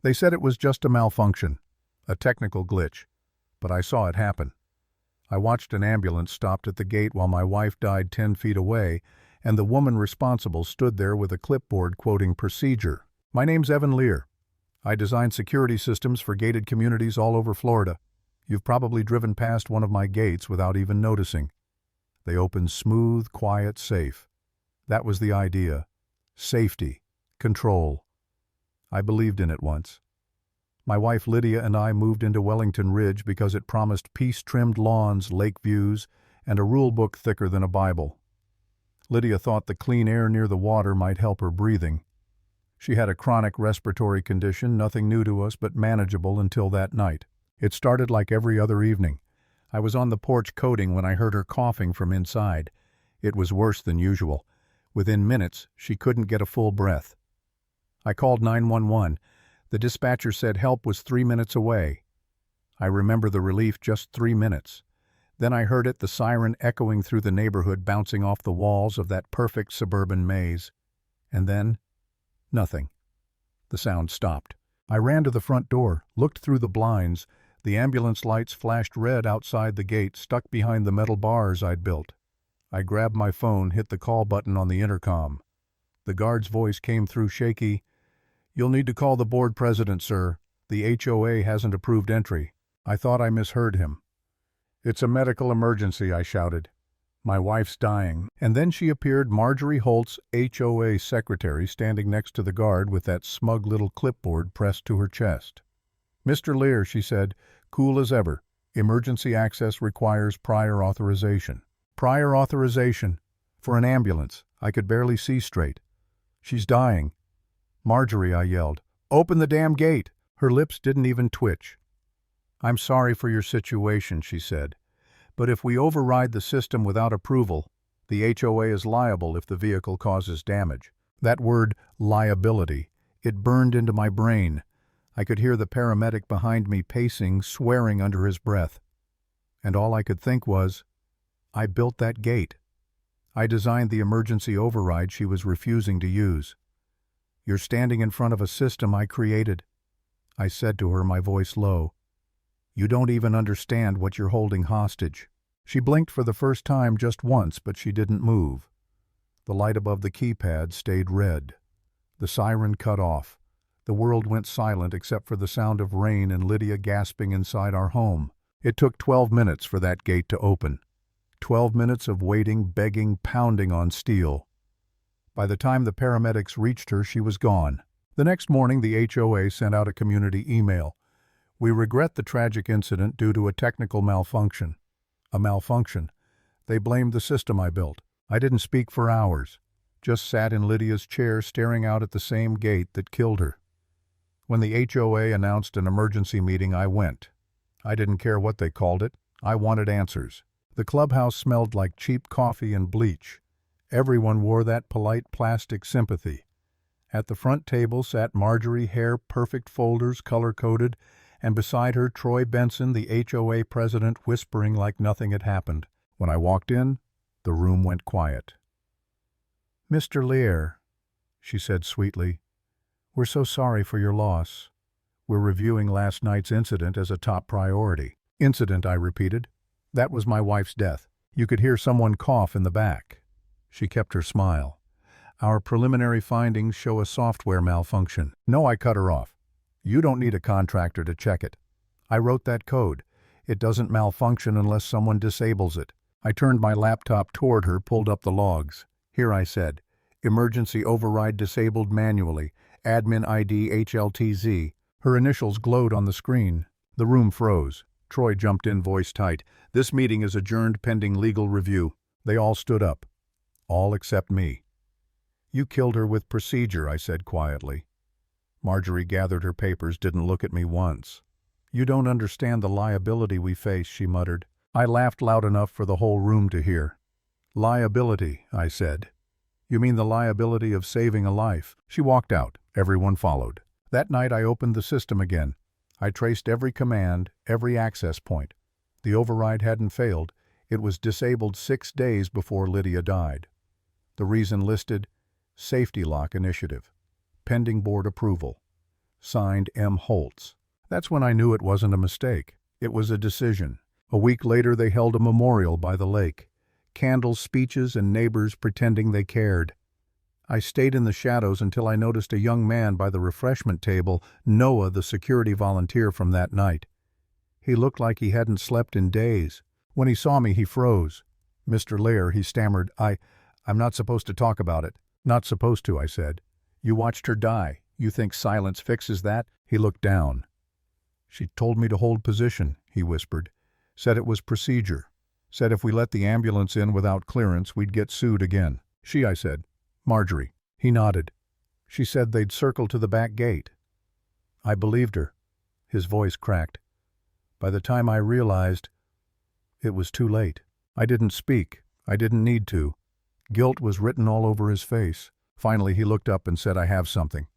They said it was just a malfunction, a technical glitch, but I saw it happen. I watched an ambulance stopped at the gate while my wife died 10 feet away, and the woman responsible stood there with a clipboard quoting procedure. My name's Evan Lear. I design security systems for gated communities all over Florida. You've probably driven past one of my gates without even noticing. They opened smooth, quiet, safe. That was the idea. Safety. Control. I believed in it once. My wife Lydia and I moved into Wellington Ridge because it promised peace-trimmed lawns, lake views, and a rule book thicker than a Bible. Lydia thought the clean air near the water might help her breathing. She had a chronic respiratory condition, nothing new to us but manageable until that night. It started like every other evening. I was on the porch coding when I heard her coughing from inside. It was worse than usual. Within minutes, she couldn't get a full breath. I called 911. The dispatcher said help was 3 minutes away. I remember the relief, just 3 minutes. Then I heard it, the siren echoing through the neighborhood, bouncing off the walls of that perfect suburban maze. And then, nothing. The sound stopped. I ran to the front door, looked through the blinds. The ambulance lights flashed red outside the gate, stuck behind the metal bars I'd built. I grabbed my phone, hit the call button on the intercom. The guard's voice came through shaky. "You'll need to call the board president, sir. The HOA hasn't approved entry." I thought I misheard him. "It's a medical emergency," I shouted. "My wife's dying." And then she appeared, Marjorie Holtz, HOA secretary, standing next to the guard with that smug little clipboard pressed to her chest. "Mr. Lear," she said, cool as ever, "emergency access requires prior authorization." Prior authorization? For an ambulance? I could barely see straight. "She's dying." "Marjorie," I yelled, "open the damn gate." Her lips didn't even twitch. "I'm sorry for your situation," she said, "but if we override the system without approval, the HOA is liable if the vehicle causes damage." That word, liability, it burned into my brain. I could hear the paramedic behind me pacing, swearing under his breath. And all I could think was, I built that gate. I designed the emergency override she was refusing to use. "You're standing in front of a system I created," I said to her, my voice low. "You don't even understand what you're holding hostage." She blinked for the first time, just once, but she didn't move. The light above the keypad stayed red. The siren cut off. The world went silent except for the sound of rain and Lydia gasping inside our home. It took 12 minutes for that gate to open. 12 minutes of waiting, begging, pounding on steel. By the time the paramedics reached her, she was gone. The next morning, the HOA sent out a community email. "We regret the tragic incident due to a technical malfunction." A malfunction. They blamed the system I built. I didn't speak for hours. Just sat in Lydia's chair staring out at the same gate that killed her. When the HOA announced an emergency meeting, I went. I didn't care what they called it. I wanted answers. The clubhouse smelled like cheap coffee and bleach. Everyone wore that polite plastic sympathy. At the front table sat Marjorie, hair perfect, folders color-coded, and beside her Troy Benson, the HOA president, whispering like nothing had happened. When I walked in, the room went quiet. "Mr. Lear," she said sweetly, "we're so sorry for your loss. We're reviewing last night's incident as a top priority." "Incident," I repeated. "That was my wife's death. You could hear someone cough in the back." She kept her smile. "Our preliminary findings show a software malfunction." "No," I cut her off. "You don't need a contractor to check it. I wrote that code. It doesn't malfunction unless someone disables it." I turned my laptop toward her, pulled up the logs. "Here," I said. "Emergency override disabled manually. Admin ID HLTZ." Her initials glowed on the screen. The room froze. Troy jumped in, voice tight. "This meeting is adjourned pending legal review." They all stood up. All except me. "You killed her with procedure," I said quietly. Marjorie gathered her papers, didn't look at me once. "You don't understand the liability we face," she muttered. I laughed loud enough for the whole room to hear. "Liability," I said. "You mean the liability of saving a life?" She walked out. Everyone followed. That night I opened the system again. I traced every command, every access point. The override hadn't failed. It was disabled 6 days before Lydia died. The reason listed, Safety Lock Initiative. Pending board approval. Signed M. Holtz. That's when I knew it wasn't a mistake. It was a decision. A week later they held a memorial by the lake. Candles, speeches, and neighbors pretending they cared. I stayed in the shadows until I noticed a young man by the refreshment table, Noah, the security volunteer from that night. He looked like he hadn't slept in days. When he saw me, he froze. "Mr. Lear," he stammered, I'm not supposed to talk about it." "Not supposed to," I said. "You watched her die. You think silence fixes that?" He looked down. "She told me to hold position," he whispered. "Said it was procedure. Said if we let the ambulance in without clearance, we'd get sued again." "She," I said. "Marjorie." He nodded. "She said they'd circle to the back gate." I believed her. His voice cracked. By the time I realized, it was too late. I didn't speak. I didn't need to. Guilt was written all over his face. Finally, he looked up and said, "I have something."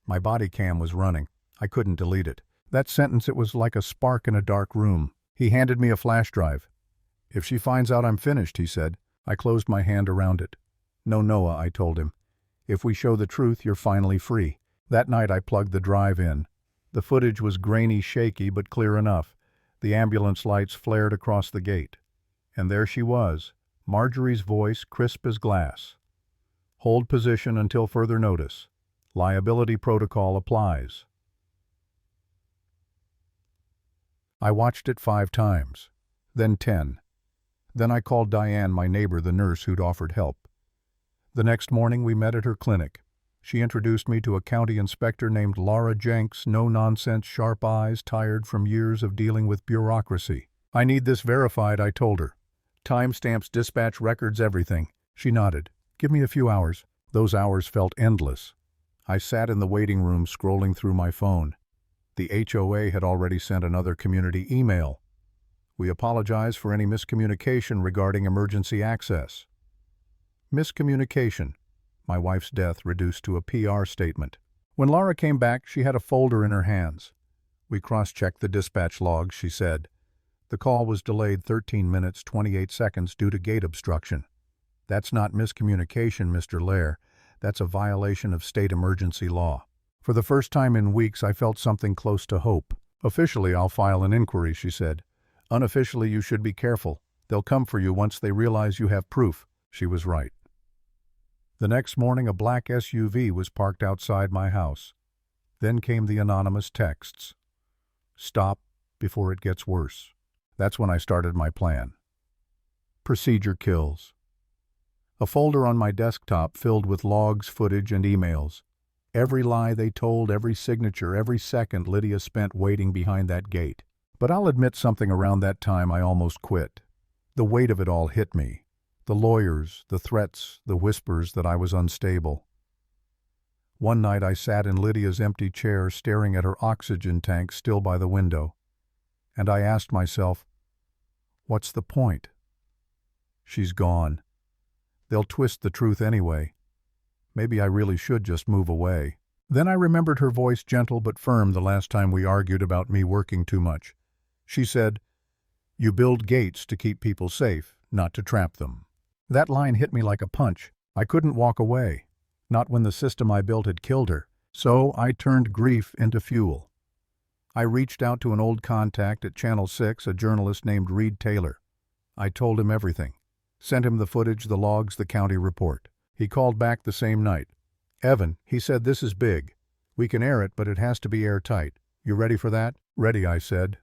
My body cam was running. I couldn't delete it. That sentence, it was like a spark in a dark room. He handed me a flash drive. "If she finds out I'm finished," he said. I closed my hand around it. "No, Noah," I told him. "If we show the truth, you're finally free." That night I plugged the drive in. The footage was grainy, shaky, but clear enough. The ambulance lights flared across the gate. And there she was, Marjorie's voice crisp as glass. "Hold position until further notice. Liability protocol applies." I watched it 5 times, then 10. Then I called Diane, my neighbor, the nurse who'd offered help. The next morning we met at her clinic. She introduced me to a county inspector named Laura Jenks, no-nonsense, sharp eyes, tired from years of dealing with bureaucracy. "I need this verified," I told her. "Timestamps, dispatch records, everything." She nodded. "Give me a few hours." Those hours felt endless. I sat in the waiting room scrolling through my phone. The HOA had already sent another community email. "We apologize for any miscommunication regarding emergency access." Miscommunication. My wife's death reduced to a PR statement. When Laura came back, she had a folder in her hands. "We cross-checked the dispatch logs," she said. "The call was delayed 13 minutes, 28 seconds due to gate obstruction. That's not miscommunication, Mr. Lear. That's a violation of state emergency law." For the first time in weeks, I felt something close to hope. "Officially, I'll file an inquiry," she said. "Unofficially, you should be careful. They'll come for you once they realize you have proof." She was right. The next morning, a black SUV was parked outside my house. Then came the anonymous texts. "Stop before it gets worse." That's when I started my plan. Procedure kills. A folder on my desktop filled with logs, footage, and emails. Every lie they told, every signature, every second Lydia spent waiting behind that gate. But I'll admit something, around that time I almost quit. The weight of it all hit me. The lawyers, the threats, the whispers that I was unstable. One night I sat in Lydia's empty chair staring at her oxygen tank still by the window. And I asked myself, what's the point? She's gone. They'll twist the truth anyway. Maybe I really should just move away. Then I remembered her voice, gentle but firm, the last time we argued about me working too much. She said, "You build gates to keep people safe, not to trap them." That line hit me like a punch. I couldn't walk away, not when the system I built had killed her. So I turned grief into fuel. I reached out to an old contact at Channel 6, a journalist named Reed Taylor. I told him everything. Sent him the footage, the logs, the county report. He called back the same night. "Evan," he said, "this is big. We can air it, but it has to be airtight. You ready for that?" "Ready," I said.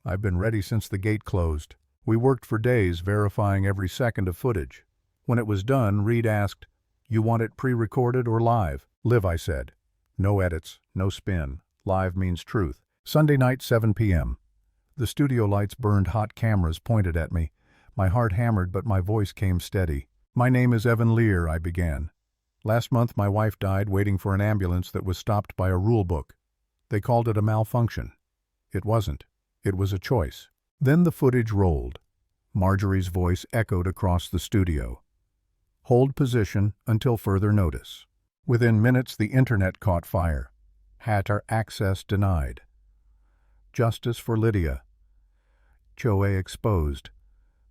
"I've been ready since the gate closed." We worked for days, verifying every second of footage. When it was done, Reed asked, "You want it pre-recorded or live?" "Live," I said. "No edits, no spin. Live means truth." Sunday night, 7 p.m. The studio lights burned hot, cameras pointed at me. My heart hammered, but my voice came steady. "My name is Evan Lear," I began. "Last month my wife died waiting for an ambulance that was stopped by a rule book. They called it a malfunction. It wasn't. It was a choice." Then the footage rolled. Marjorie's voice echoed across the studio. "Hold position until further notice." Within minutes the internet caught fire. Hatter access denied. Justice for Lydia. HOA exposed.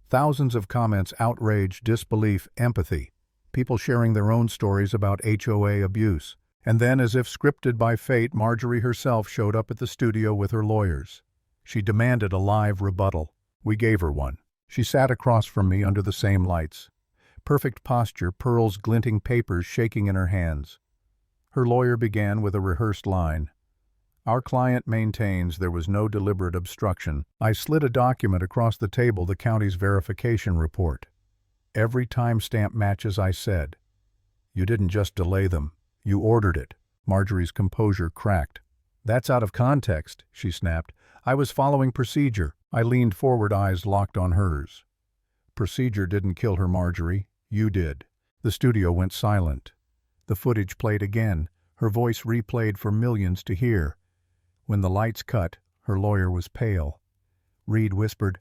Thousands of comments, outrage, disbelief, empathy. People sharing their own stories about HOA abuse. And then, as if scripted by fate, Marjorie herself showed up at the studio with her lawyers. She demanded a live rebuttal. We gave her one. She sat across from me under the same lights. Perfect posture, pearls glinting, papers shaking in her hands. Her lawyer began with a rehearsed line. Our client maintains there was no deliberate obstruction. I slid a document across the table, the county's verification report. Every timestamp matches, I said. You didn't just delay them. You ordered it. Marjorie's composure cracked. That's out of context, she snapped. I was following procedure. I leaned forward, eyes locked on hers. Procedure didn't kill her, Marjorie. You did. The studio went silent. The footage played again, her voice replayed for millions to hear. When the lights cut, her lawyer was pale. Reed whispered,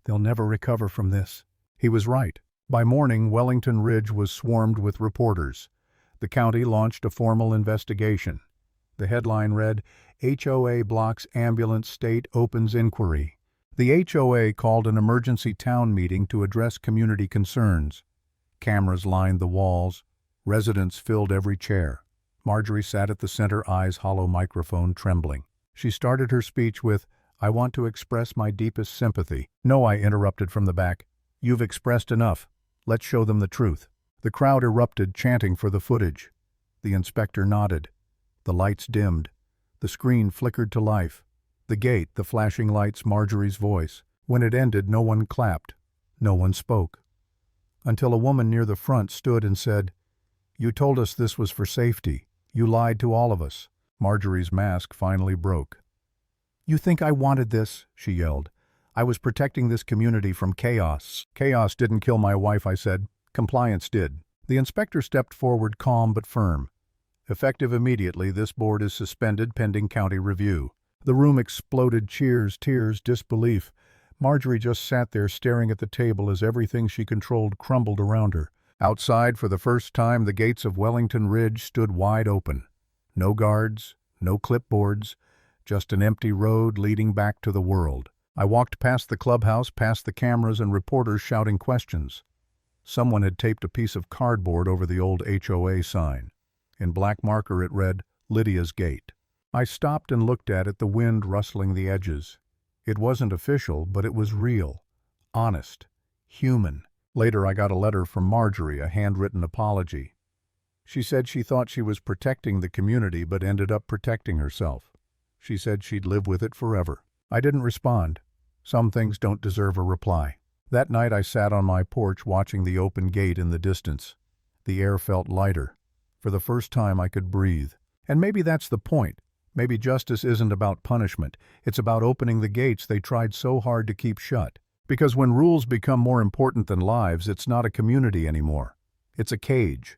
"They'll never recover from this." He was right. By morning, Wellington Ridge was swarmed with reporters. The county launched a formal investigation. The headline read, HOA blocks ambulance, state opens inquiry. The HOA called an emergency town meeting to address community concerns. Cameras lined the walls. Residents filled every chair. Marjorie sat at the center, eyes hollow, microphone trembling. She started her speech with, "I want to express my deepest sympathy." "No," I interrupted from the back. "You've expressed enough. Let's show them the truth." The crowd erupted, chanting for the footage. The inspector nodded. The lights dimmed. The screen flickered to life. The gate, the flashing lights, Marjorie's voice. When it ended, no one clapped. No one spoke. Until a woman near the front stood and said, "You told us this was for safety. You lied to all of us." Marjorie's mask finally broke. "You think I wanted this?" she yelled. "I was protecting this community from chaos." "Chaos didn't kill my wife," I said. "Compliance did." The inspector stepped forward, calm but firm. "Effective immediately, this board is suspended pending county review." The room exploded, cheers, tears, disbelief. Marjorie just sat there staring at the table as everything she controlled crumbled around her. Outside, for the first time, the gates of Wellington Ridge stood wide open. No guards, no clipboards, just an empty road leading back to the world. I walked past the clubhouse, past the cameras and reporters shouting questions. Someone had taped a piece of cardboard over the old HOA sign. In black marker it read, "Lydia's Gate." I stopped and looked at it, the wind rustling the edges. It wasn't official, but it was real, honest, human. Later I got a letter from Marjorie, a handwritten apology. She said she thought she was protecting the community but ended up protecting herself. She said she'd live with it forever. I didn't respond. Some things don't deserve a reply. That night I sat on my porch watching the open gate in the distance. The air felt lighter. For the first time I could breathe. And maybe that's the point. Maybe justice isn't about punishment. It's about opening the gates they tried so hard to keep shut. Because when rules become more important than lives, it's not a community anymore. It's a cage.